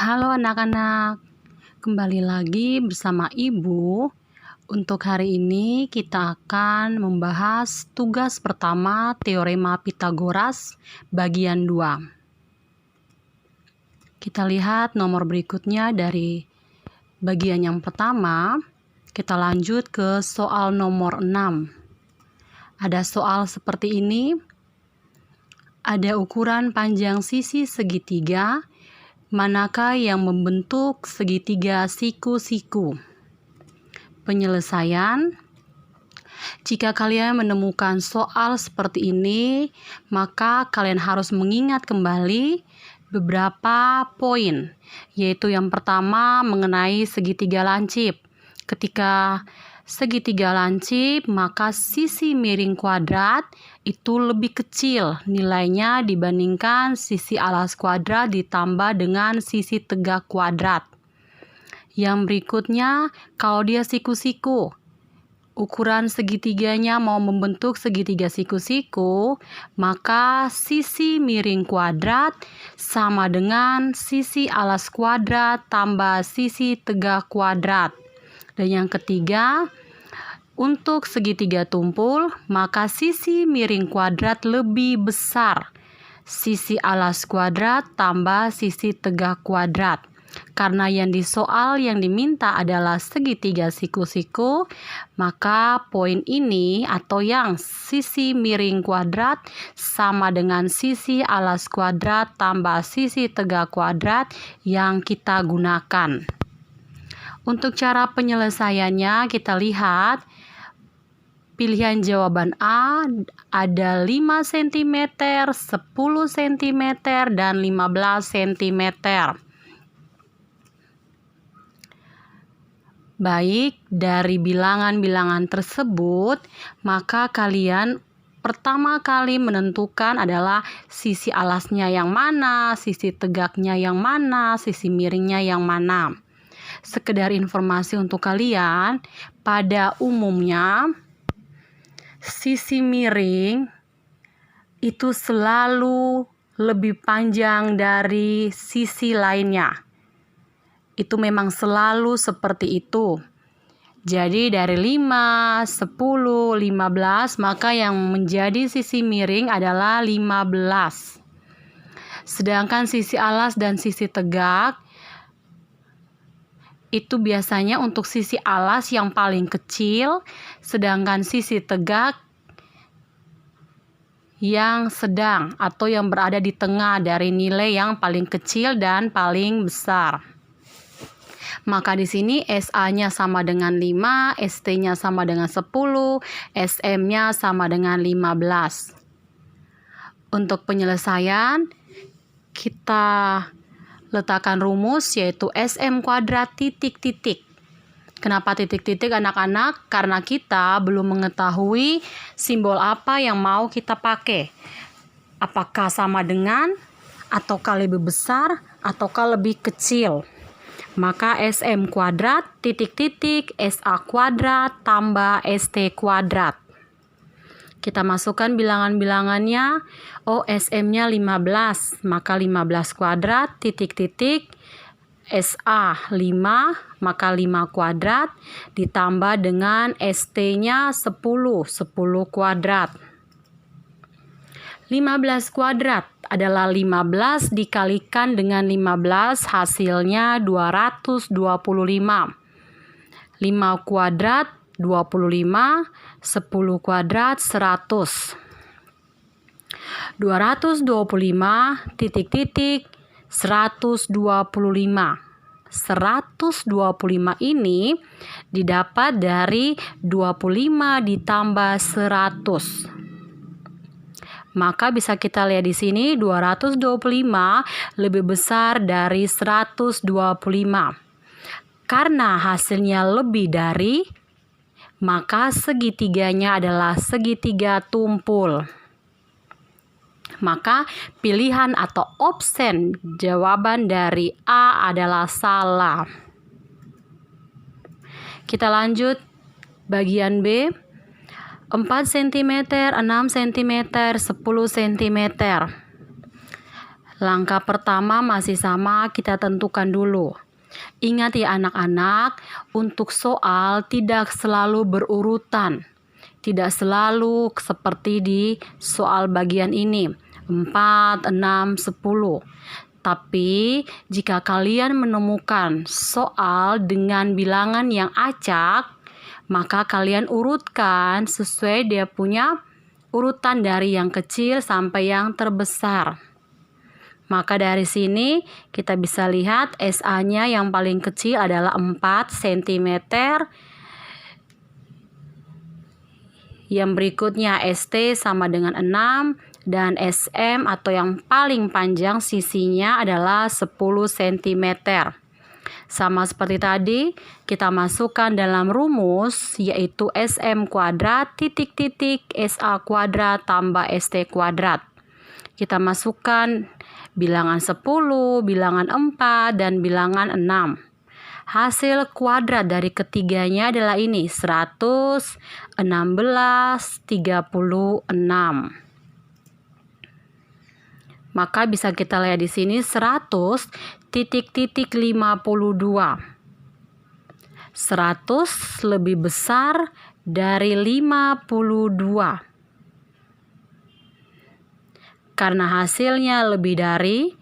Halo anak-anak, kembali lagi bersama Ibu. Untuk hari ini kita akan membahas tugas pertama Teorema Pythagoras bagian 2. Kita lihat nomor berikutnya dari bagian yang pertama. Kita lanjut ke soal nomor 6. Ada soal seperti ini. Ada ukuran panjang sisi segitiga. Manakah yang membentuk segitiga siku-siku? Penyelesaian. Jika kalian menemukan soal seperti ini, maka kalian harus mengingat kembali beberapa poin, yaitu yang pertama mengenai segitiga lancip. Ketika segitiga lancip, maka sisi miring kuadrat itu lebih kecil nilainya dibandingkan sisi alas kuadrat ditambah dengan sisi tegak kuadrat. Yang berikutnya, kalau dia siku-siku, ukuran segitiganya mau membentuk segitiga siku-siku, maka sisi miring kuadrat sama dengan sisi alas kuadrat tambah sisi tegak kuadrat. Dan yang ketiga, untuk segitiga tumpul, maka sisi miring kuadrat lebih besar sisi alas kuadrat tambah sisi tegak kuadrat. Karena yang di soal yang diminta adalah segitiga siku-siku, maka poin ini atau yang sisi miring kuadrat sama dengan sisi alas kuadrat tambah sisi tegak kuadrat yang kita gunakan. Untuk cara penyelesaiannya kita lihat pilihan jawaban A ada 5 cm, 10 cm, dan 15 cm. Baik, dari bilangan-bilangan tersebut, maka kalian pertama kali menentukan adalah sisi alasnya yang mana, sisi tegaknya yang mana, sisi miringnya yang mana. Sekedar informasi untuk kalian, pada umumnya sisi miring itu selalu lebih panjang dari sisi lainnya. Itu memang selalu seperti itu. Jadi dari 5, 10, 15, maka yang menjadi sisi miring adalah 15. Sedangkan sisi alas dan sisi tegak itu biasanya untuk sisi alas yang paling kecil, sedangkan sisi tegak yang sedang atau yang berada di tengah dari nilai yang paling kecil dan paling besar. Maka di sini SA-nya sama dengan 5, ST-nya sama dengan 10, SM-nya sama dengan 15. Untuk penyelesaian, kita letakkan rumus yaitu SM kuadrat titik-titik. Kenapa titik-titik anak-anak? Karena kita belum mengetahui simbol apa yang mau kita pakai. Apakah sama dengan, ataukah lebih besar, ataukah lebih kecil. Maka SM kuadrat titik-titik SA kuadrat tambah ST kuadrat. Kita masukkan bilangan-bilangannya. SM-nya 15, maka 15 kuadrat titik-titik SA 5, maka 5 kuadrat ditambah dengan ST-nya 10 kuadrat. 15 kuadrat adalah 15 dikalikan dengan 15, hasilnya 225. 5 kuadrat 25, 10 kuadrat 100. 225 titik-titik 125. 125 ini didapat dari 25 ditambah 100. Maka bisa kita lihat di sini 225 lebih besar dari 125. Karena hasilnya lebih dari, maka segitiganya adalah segitiga tumpul. Maka pilihan atau option jawaban dari A adalah salah. Kita lanjut bagian B. 4 cm, 6 cm, 10 cm. Langkah pertama masih sama, kita tentukan dulu. Ingat ya anak-anak, untuk soal tidak selalu berurutan. Tidak selalu seperti di soal bagian ini, 4, 6, 10. Tapi jika kalian menemukan soal dengan bilangan yang acak, maka kalian urutkan sesuai dia punya urutan dari yang kecil sampai yang terbesar. Maka dari sini kita bisa lihat SA-nya yang paling kecil adalah 4 cm. Yang berikutnya ST sama dengan 6 dan SM atau yang paling panjang sisinya adalah 10 cm. Sama seperti tadi, kita masukkan dalam rumus yaitu SM kuadrat titik-titik SA kuadrat tambah ST kuadrat. Kita masukkan bilangan 10, bilangan 4, dan bilangan 6. Hasil kuadrat dari ketiganya adalah ini, 116, 36. Maka bisa kita lihat di sini 100 titik-titik 52. 100 lebih besar dari 52. Karena hasilnya lebih dari,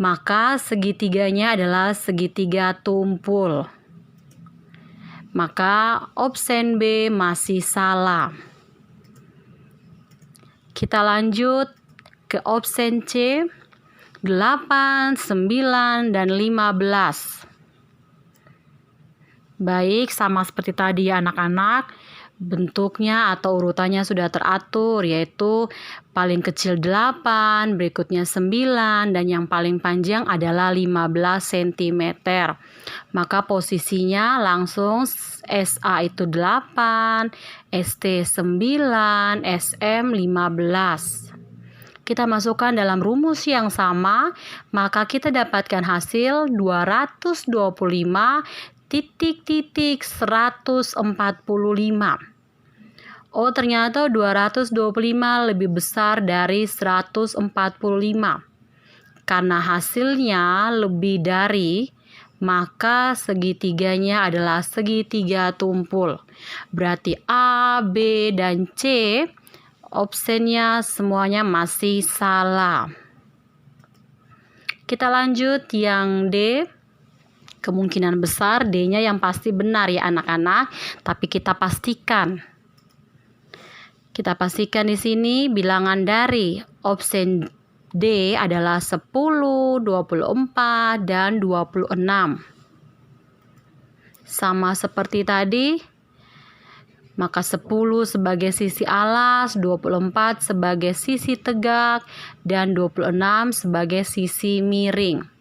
maka segitiganya adalah segitiga tumpul. Maka opsi B masih salah. Kita lanjut ke opsi C, 8, 9, dan 15. Baik, sama seperti tadi ya anak-anak, bentuknya atau urutannya sudah teratur, yaitu paling kecil 8, berikutnya 9, dan yang paling panjang adalah 15 cm. Maka posisinya langsung SA itu 8, ST 9, SM 15. Kita masukkan dalam rumus yang sama, maka kita dapatkan hasil 225 titik-titik 145. Oh, ternyata 225 lebih besar dari 145. Karena hasilnya lebih dari, maka segitiganya adalah segitiga tumpul. Berarti A, B, dan C opsinya semuanya masih salah. Kita lanjut yang D. Kemungkinan besar D-nya yang pasti benar ya anak-anak, tapi kita pastikan. Kita pastikan di sini bilangan dari opsi D adalah 10, 24, dan 26. Sama seperti tadi, maka 10 sebagai sisi alas, 24 sebagai sisi tegak, dan 26 sebagai sisi miring.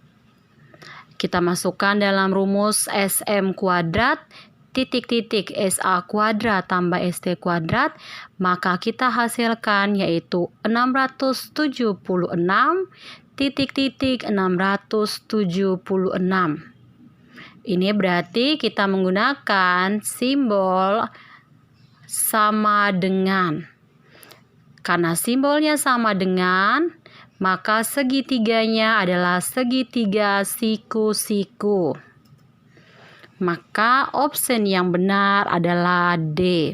Kita masukkan dalam rumus SM kuadrat titik-titik SA kuadrat tambah ST kuadrat, maka kita hasilkan yaitu 676 titik-titik 676. Ini berarti kita menggunakan simbol sama dengan. Karena simbolnya sama dengan, maka segitiganya adalah segitiga siku-siku. Maka opsi yang benar adalah D.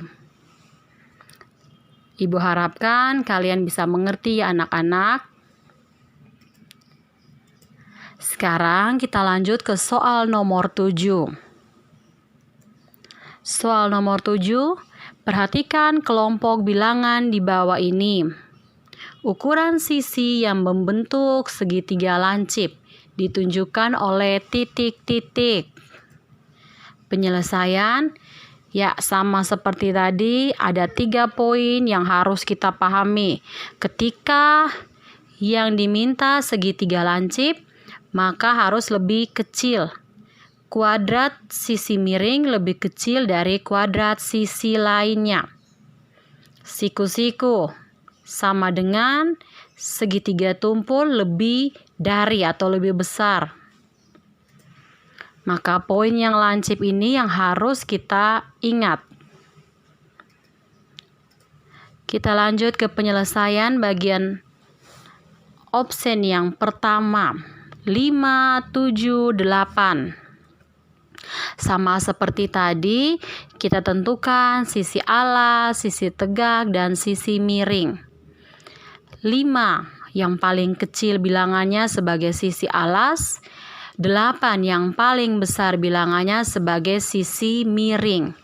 Ibu harapkan kalian bisa mengerti ya anak-anak. Sekarang kita lanjut ke soal nomor 7. Soal nomor 7, perhatikan kelompok bilangan di bawah ini. Ukuran sisi yang membentuk segitiga lancip ditunjukkan oleh titik-titik. Penyelesaian, ya sama seperti tadi, ada 3 poin yang harus kita pahami. Ketika yang diminta segitiga lancip, maka harus lebih kecil. Kuadrat sisi miring lebih kecil dari kuadrat sisi lainnya. Siku-siku sama dengan segitiga tumpul lebih dari atau lebih besar. Maka poin yang lancip ini yang harus kita ingat. Kita lanjut ke penyelesaian bagian option yang pertama, 5, 7, 8. Sama seperti tadi, kita tentukan sisi alas, sisi tegak, dan sisi miring. 5 yang paling kecil bilangannya sebagai sisi alas, 8 yang paling besar bilangannya sebagai sisi miring.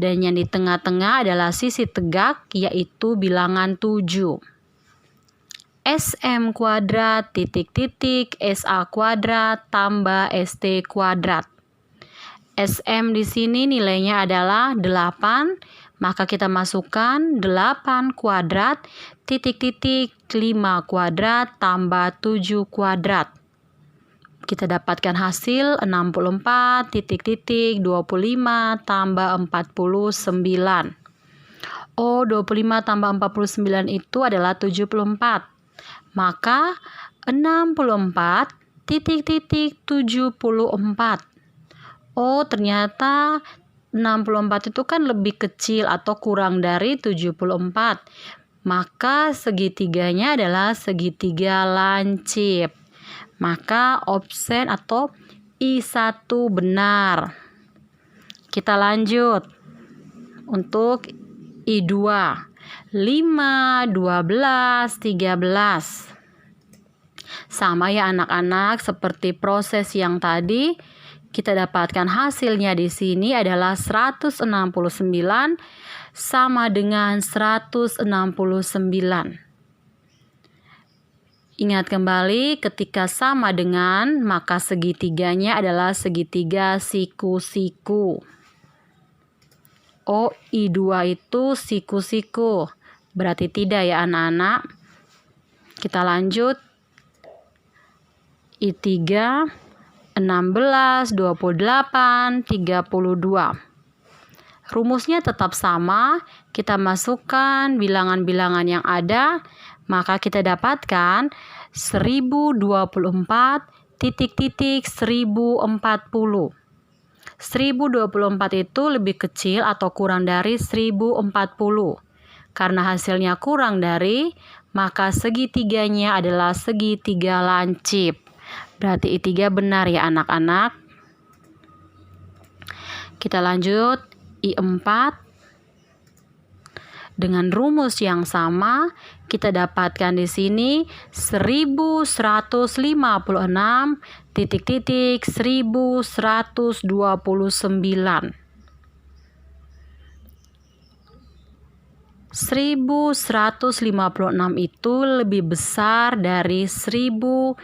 Dan yang di tengah-tengah adalah sisi tegak, yaitu bilangan 7. SM kuadrat titik-titik SA kuadrat tambah ST kuadrat. SM di sini nilainya adalah 8, maka kita masukkan 8 kuadrat titik-titik 5 kuadrat tambah 7 kuadrat. Kita dapatkan hasil 64 titik-titik 25 tambah 49. 25 tambah 49 itu adalah 74. Maka 64 titik-titik 74. Ternyata 64 itu kan lebih kecil atau kurang dari 74. Maka segitiganya adalah segitiga lancip. Maka option atau I1 benar. Kita lanjut. Untuk I2. 5, 12, 13. Sama ya anak-anak, seperti proses yang tadi, kita dapatkan hasilnya di sini adalah 169 sama dengan 169. Ingat kembali, ketika sama dengan, maka segitiganya adalah segitiga siku-siku. I2 itu siku-siku. Berarti tidak ya anak-anak. Kita lanjut. I3, 16, 28, 32. Rumusnya tetap sama. Kita masukkan bilangan-bilangan yang ada. Maka kita dapatkan 1024 titik-titik 1040. 1024 itu lebih kecil atau kurang dari 1040. Karena hasilnya kurang dari, maka segitiganya adalah segitiga lancip. Berarti I3 benar ya anak-anak. Kita lanjut I4. Dengan rumus yang sama, kita dapatkan di sini 1156 titik-titik 1129. 1156 itu lebih besar dari 1129.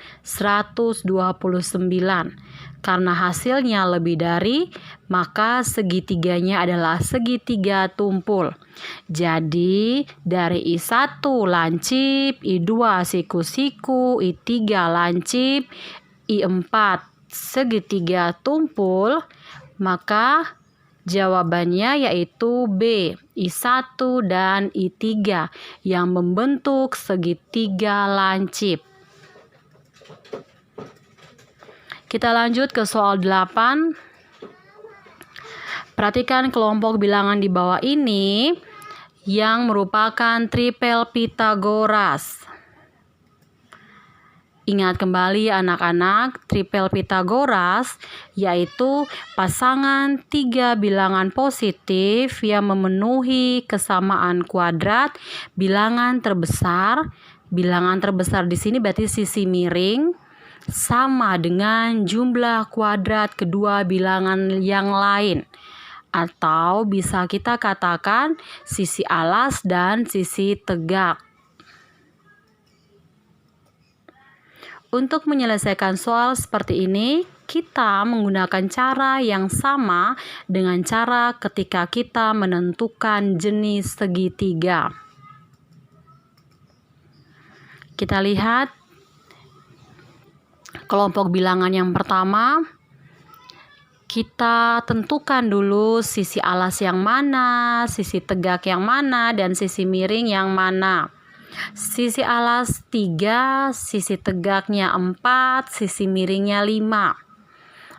Karena hasilnya lebih dari, maka segitiganya adalah segitiga tumpul. Jadi dari I1 lancip, I2 siku-siku, I3 lancip, I4 segitiga tumpul, maka jawabannya yaitu B, I1 dan I3 yang membentuk segitiga lancip. Kita lanjut ke soal 8. Perhatikan kelompok bilangan di bawah ini yang merupakan tripel Pythagoras. Ingat kembali anak-anak, tripel Pythagoras yaitu pasangan 3 bilangan positif yang memenuhi kesamaan kuadrat bilangan terbesar. Bilangan terbesar di sini berarti sisi miring sama dengan jumlah kuadrat kedua bilangan yang lain. Atau bisa kita katakan sisi alas dan sisi tegak. Untuk menyelesaikan soal seperti ini, kita menggunakan cara yang sama dengan cara ketika kita menentukan jenis segitiga. Kita lihat kelompok bilangan yang pertama. Kita tentukan dulu sisi alas yang mana, sisi tegak yang mana, dan sisi miring yang mana. Sisi alas 3, sisi tegaknya 4, sisi miringnya 5.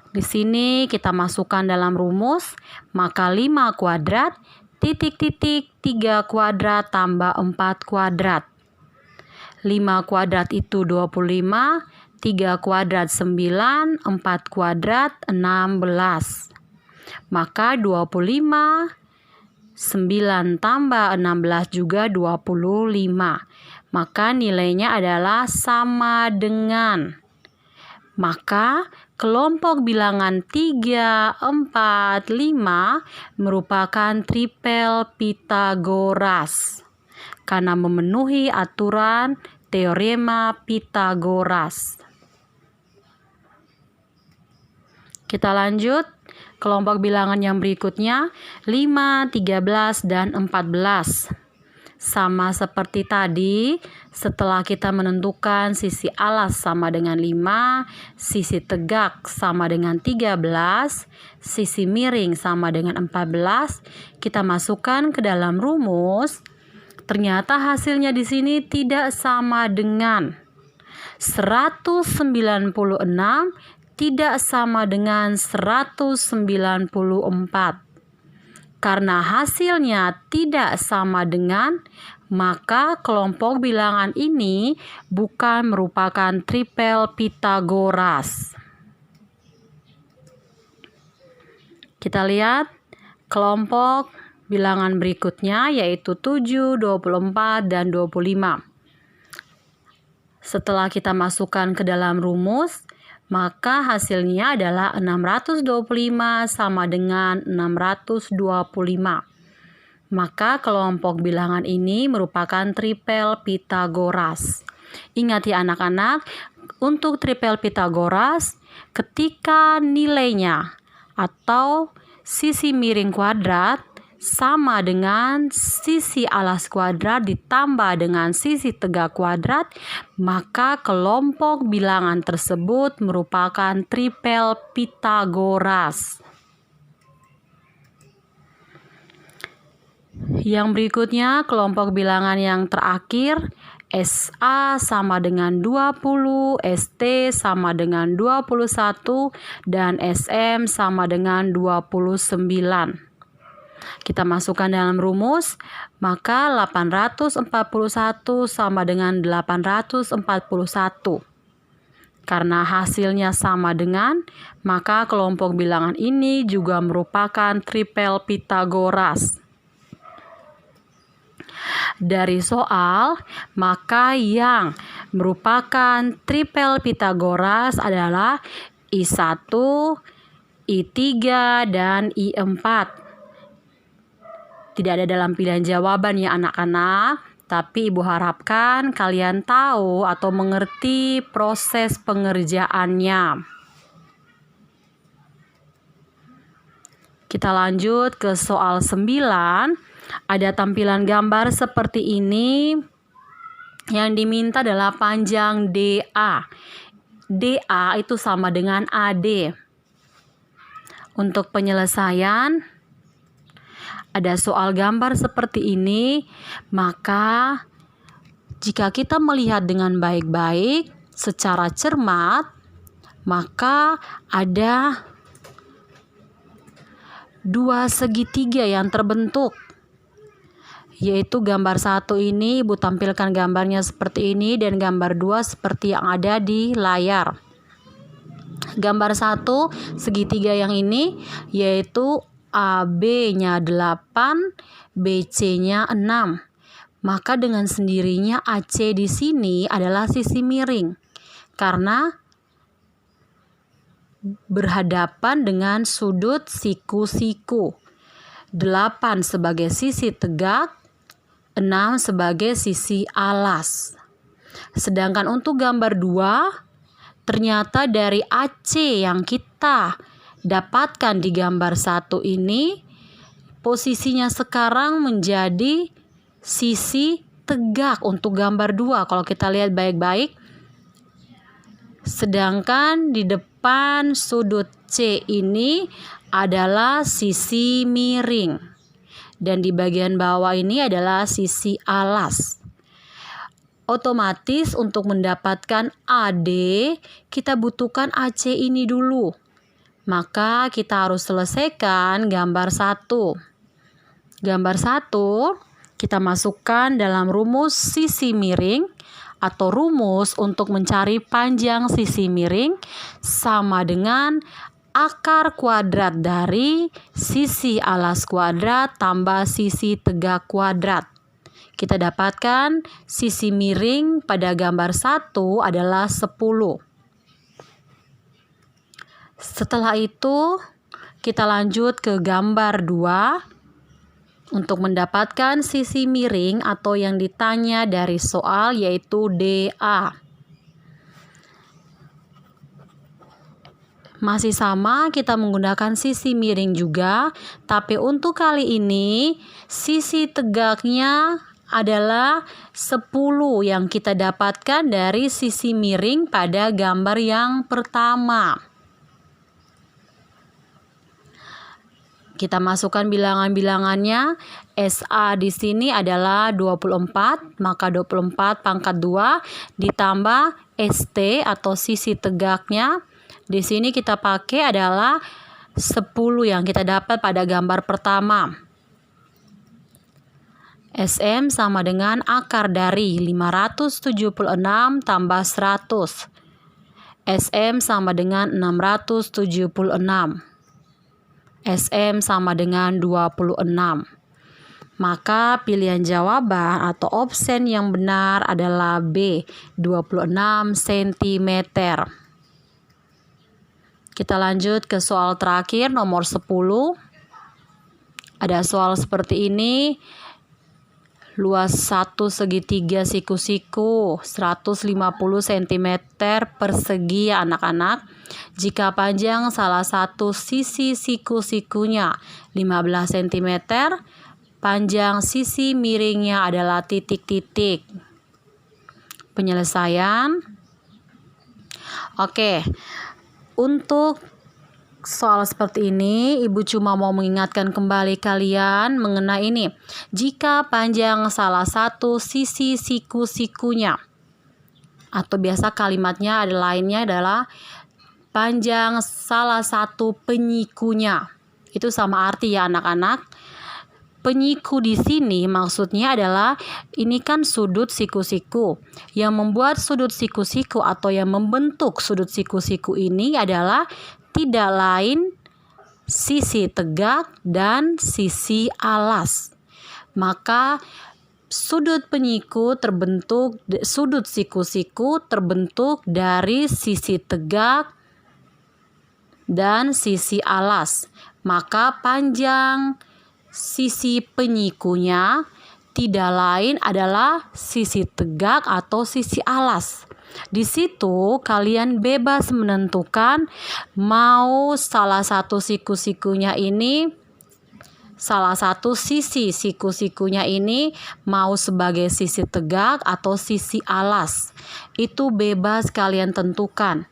Di sini kita masukkan dalam rumus, maka 5 kuadrat, titik-titik 3 kuadrat tambah 4 kuadrat. 5 kuadrat itu 25, 3 kuadrat 9, 4 kuadrat 16. Maka 25, 9 tambah 16 juga 25. Maka nilainya adalah sama dengan. Maka kelompok bilangan 3, 4, 5 merupakan tripel Pythagoras karena memenuhi aturan teorema Pythagoras. Kita lanjut kelompok bilangan yang berikutnya 5, 13, dan 14. Sama seperti tadi, setelah kita menentukan sisi alas sama dengan 5, sisi tegak sama dengan 13, sisi miring sama dengan 14, kita masukkan ke dalam rumus. Ternyata hasilnya di sini tidak sama dengan 196 tidak sama dengan 194. Karena hasilnya tidak sama dengan, maka kelompok bilangan ini bukan merupakan tripel Pythagoras. Kita lihat kelompok bilangan berikutnya yaitu 7, 24, dan 25. Setelah kita masukkan ke dalam rumus, maka hasilnya adalah 625 sama dengan 625. Maka kelompok bilangan ini merupakan tripel Pythagoras. Ingat ya anak-anak, untuk tripel Pythagoras, ketika nilainya atau sisi miring kuadrat sama dengan sisi alas kuadrat ditambah dengan sisi tegak kuadrat, maka kelompok bilangan tersebut merupakan tripel Pythagoras. Yang berikutnya kelompok bilangan yang terakhir, SA sama dengan 20, ST sama dengan 21, dan SM sama dengan 29. Kita masukkan dalam rumus, maka 841 sama dengan 841. Karena hasilnya sama dengan, maka kelompok bilangan ini juga merupakan tripel Pythagoras. Dari soal, maka yang merupakan tripel Pythagoras adalah I1, I3, dan I4. Tidak ada dalam pilihan jawaban ya anak-anak, tapi Ibu harapkan kalian tahu atau mengerti proses pengerjaannya. Kita lanjut ke soal 9. Ada tampilan gambar seperti ini. Yang diminta adalah panjang DA. DA itu sama dengan AD. Untuk penyelesaian, ada soal gambar seperti ini, maka jika kita melihat dengan baik-baik secara cermat, maka ada dua segitiga yang terbentuk. Yaitu gambar 1 ini Ibu tampilkan gambarnya seperti ini dan gambar 2 seperti yang ada di layar. Gambar 1 segitiga yang ini yaitu AB-nya 8, BC-nya 6. Maka dengan sendirinya AC di sini adalah sisi miring karena berhadapan dengan sudut siku-siku. 8 sebagai sisi tegak, 6 sebagai sisi alas. Sedangkan untuk gambar 2, ternyata dari AC yang kita dapatkan di gambar 1 ini, posisinya sekarang menjadi sisi tegak untuk gambar 2 kalau kita lihat baik-baik. Sedangkan di depan sudut C ini adalah sisi miring. Dan di bagian bawah ini adalah sisi alas. Otomatis untuk mendapatkan AD, kita butuhkan AC ini dulu. Maka kita harus selesaikan gambar 1. Gambar 1 kita masukkan dalam rumus sisi miring atau rumus untuk mencari panjang sisi miring sama dengan akar kuadrat dari sisi alas kuadrat tambah sisi tegak kuadrat. Kita dapatkan sisi miring pada gambar 1 adalah 10. Setelah itu, kita lanjut ke gambar 2 untuk mendapatkan sisi miring atau yang ditanya dari soal yaitu DA. Masih sama, kita menggunakan sisi miring juga, tapi untuk kali ini sisi tegaknya adalah 10 yang kita dapatkan dari sisi miring pada gambar yang pertama. Kita masukkan bilangan-bilangannya. SA di sini adalah 24, maka 24 pangkat 2 ditambah ST atau sisi tegaknya. Di sini kita pakai adalah 10 yang kita dapat pada gambar pertama. SM sama dengan akar dari 576 tambah 100. SM sama dengan 676. SM sama dengan 26. Maka pilihan jawaban atau option yang benar adalah B, 26 cm. Kita lanjut ke soal terakhir nomor 10. Ada soal seperti ini. Luas 1 segitiga siku-siku 150 cm persegi anak-anak. Jika panjang salah satu sisi siku-sikunya 15 cm, panjang sisi miringnya adalah titik-titik. Penyelesaian. Oke. Untuk soal seperti ini, Ibu cuma mau mengingatkan kembali kalian mengenai ini. Jika panjang salah satu sisi siku-sikunya, atau biasa kalimatnya lainnya adalah panjang salah satu penyikunya. Itu sama arti ya anak-anak. Penyiku di sini maksudnya adalah ini kan sudut siku-siku. Yang membuat sudut siku-siku atau yang membentuk sudut siku-siku ini adalah tidak lain sisi tegak dan sisi alas. Maka sudut penyiku terbentuk, sudut siku-siku terbentuk dari sisi tegak dan sisi alas. Maka panjang sisi penyikunya tidak lain adalah sisi tegak atau sisi alas. Di situ kalian bebas menentukan mau salah satu siku-sikunya ini, salah satu sisi siku-sikunya ini mau sebagai sisi tegak atau sisi alas. Itu bebas kalian tentukan.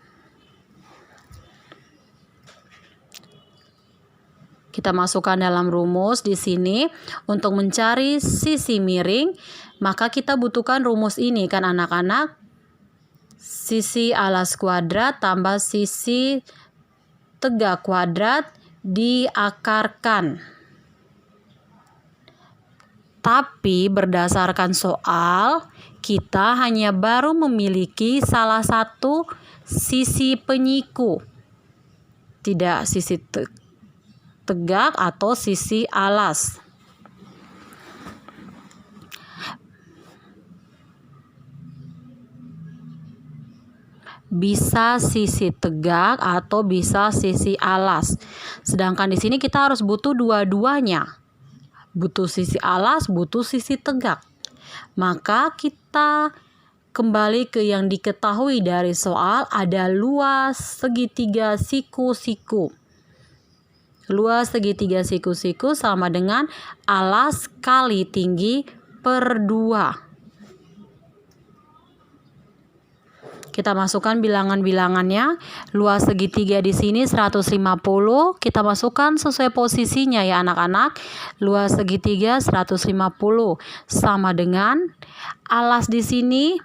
Kita masukkan dalam rumus di sini untuk mencari sisi miring, maka kita butuhkan rumus ini kan anak-anak. Sisi alas kuadrat tambah sisi tegak kuadrat diakarkan. Tapi berdasarkan soal, kita hanya baru memiliki salah satu sisi penyiku. Tidak sisi tegak atau sisi alas. Bisa sisi tegak atau bisa sisi alas. Sedangkan di sini kita harus butuh dua-duanya. Butuh sisi alas, butuh sisi tegak. Maka kita kembali ke yang diketahui dari soal, ada luas segitiga siku-siku. Luas segitiga siku-siku sama dengan alas kali tinggi per 2. Kita masukkan bilangan-bilangannya. Luas segitiga di sini 150. Kita masukkan sesuai posisinya ya anak-anak. Luas segitiga 150 sama dengan alas di sini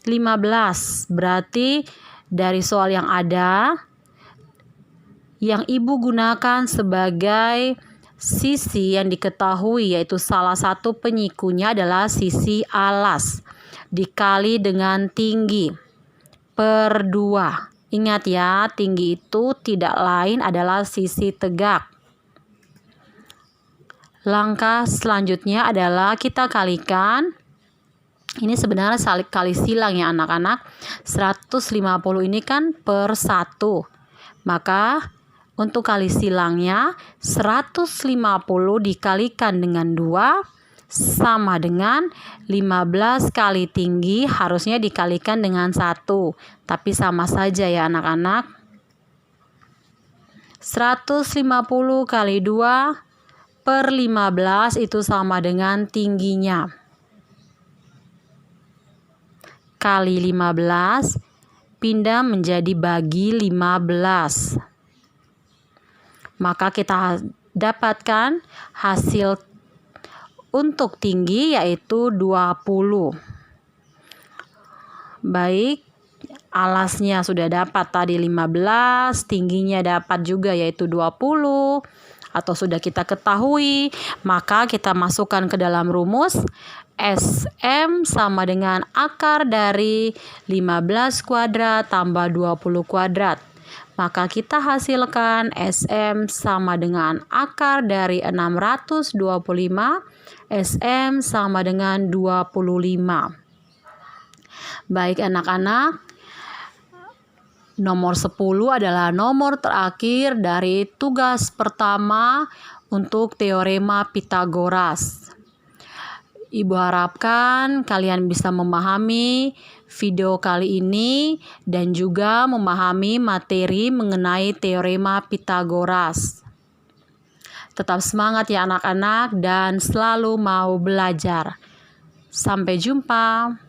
15. Berarti dari soal yang ada, yang Ibu gunakan sebagai sisi yang diketahui yaitu salah satu penyikunya adalah sisi alas. dikali dengan tinggi per 2. Ingat ya, tinggi itu tidak lain adalah sisi tegak. Langkah selanjutnya adalah kita kalikan. Ini sebenarnya kali silang ya anak-anak. 150 ini kan per 1. Maka untuk kali silangnya 150 dikalikan dengan 2 sama dengan 15 kali tinggi harusnya dikalikan dengan 1. Tapi sama saja ya anak-anak. 150 kali 2 per 15 itu sama dengan tingginya. Kali 15 pindah menjadi bagi 15. Maka kita dapatkan hasil untuk tinggi yaitu 20. Baik, alasnya sudah dapat tadi 15, tingginya dapat juga yaitu 20. Atau sudah kita ketahui, maka kita masukkan ke dalam rumus SM sama dengan akar dari 15 kuadrat tambah 20 kuadrat. Maka kita hasilkan SM sama dengan akar dari 625, SM sama dengan 25. Baik anak-anak, nomor 10 adalah nomor terakhir dari tugas pertama untuk teorema Pythagoras. Ibu harapkan kalian bisa memahami video kali ini dan juga memahami materi mengenai teorema Pythagoras. Tetap semangat ya anak-anak dan selalu mau belajar. Sampai jumpa.